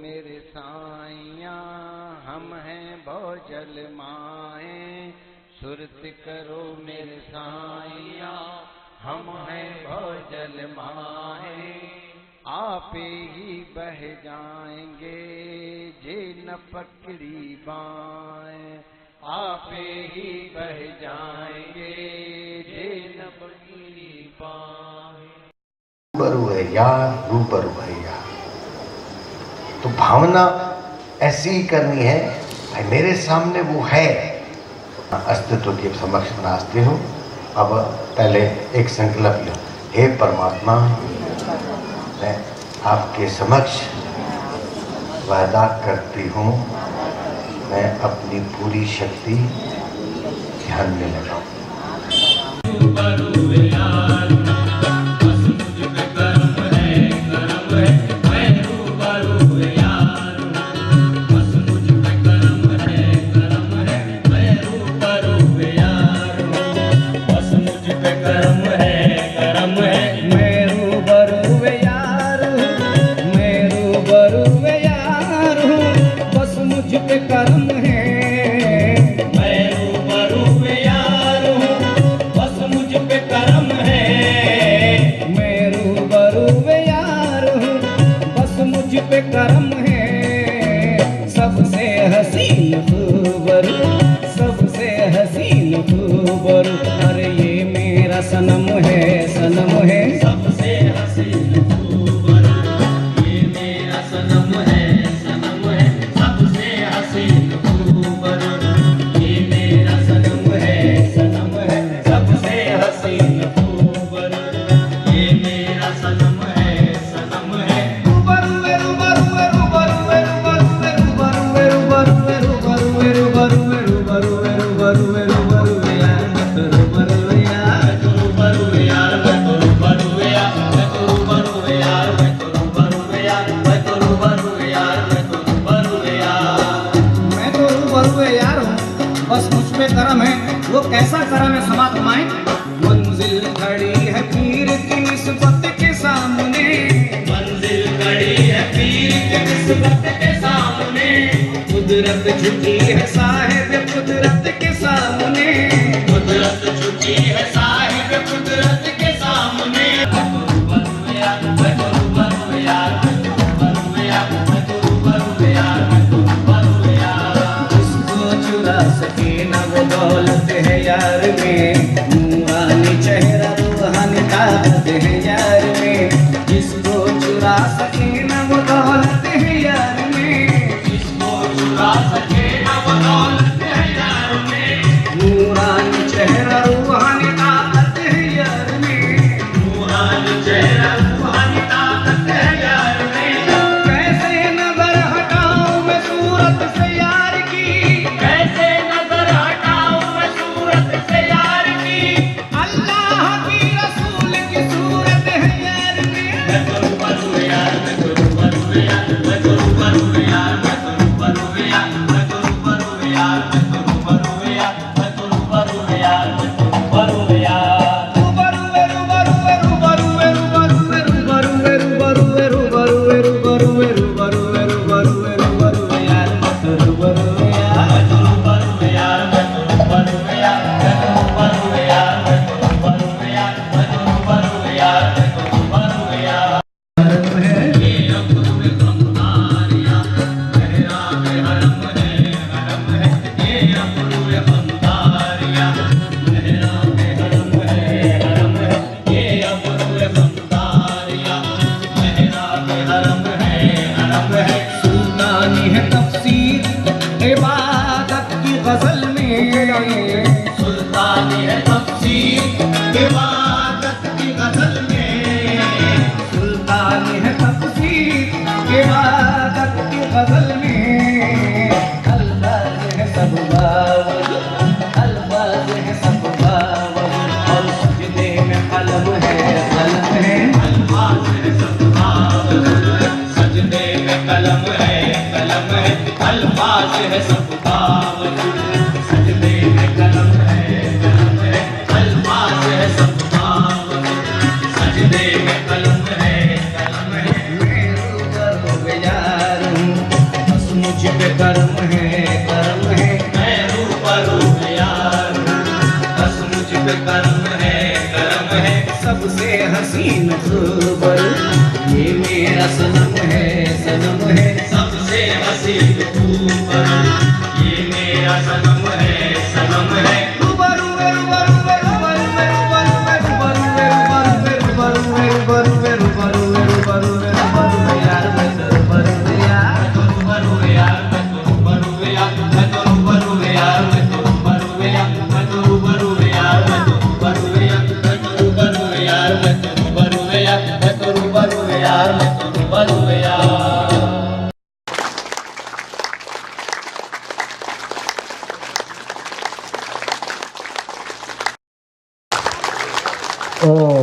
मेरे साइया, हम हैं भौजल माए। सुरत करो मेरे साइया, हम हैं भौजल माए। आपे ही बह जाएंगे जे न पकड़ी बाएं। आपे ही बह जाएंगे जे न पकड़ी बाएं। रूबरू है यार, रूबरू है यार। तो भावना ऐसी ही करनी है भाई, मेरे सामने वो है। अस्तित्व के समक्ष नाचते हो। अब पहले एक संकल्प लो। हे परमात्मा, मैं आपके समक्ष वादा करती हूँ, मैं अपनी पूरी शक्ति ध्यान में लगाऊं। करम है सबसे हसीन खूबरू, सबसे हसीन खूबरू। अरे ये मेरा सनम है, सनम है सबसे हसीन खूबरू। ये मेरा सनम है, सनम है सबसे हसीन खूबरू। ये मेरा सनम है, सनम है सबसे हसीन खूबरू। ये मेरा सनम है, सनम है करम है। वो कैसा करम है समा तुम्हारे। मंजिल खड़ी है पीर की निस्बत के सामने, मंजिल खड़ी है पीर की निस्बत के सामने। कुदरत झुकी है साहिब कुदरत के सामने, कुदरत झुकी है साहिब कुदरत के सामने। दौलत है यार में, नूरानी चेहरा रूहानी ताकत है यार में। जिसको चुरा सके न वो दौलत है यार में, जिसको चुरा सके न वो दौलत है यार में। नूरानी चेहरा रूहानी ताकत है यार में, नूरानी चेहरा रूहानी ताकत है यार में। कैसे नजर हटाऊं मैं सूरत से यार की, कैसे सुल्तानी है तफसीर इबादत की गजल में, सुल्तानी है तफसीर इबादत की गजल में। अल्फाज है सब बावल, अल्फाज है सब बावल, और सजदे में कलम है, कलम है। अल्फाज है सब बावल, सजदे में कलम है, कलम है। अल्फाज है सब बावल, सजदे में कलम है, कलम है। अल्फाज है सब बावल, सजदे में कलम है, कलम है। मैं रूबरू यार हूँ, मुझ पे कर्म है मैं रूबरू यार बस मुझ पे कर्म है सबसे हसीन ज़ुबर ये मेरा सनम है सबसे हसीन ज़ुबर ये मेरा सनम है रूबरू यार मैं तो रूबरू यार ओ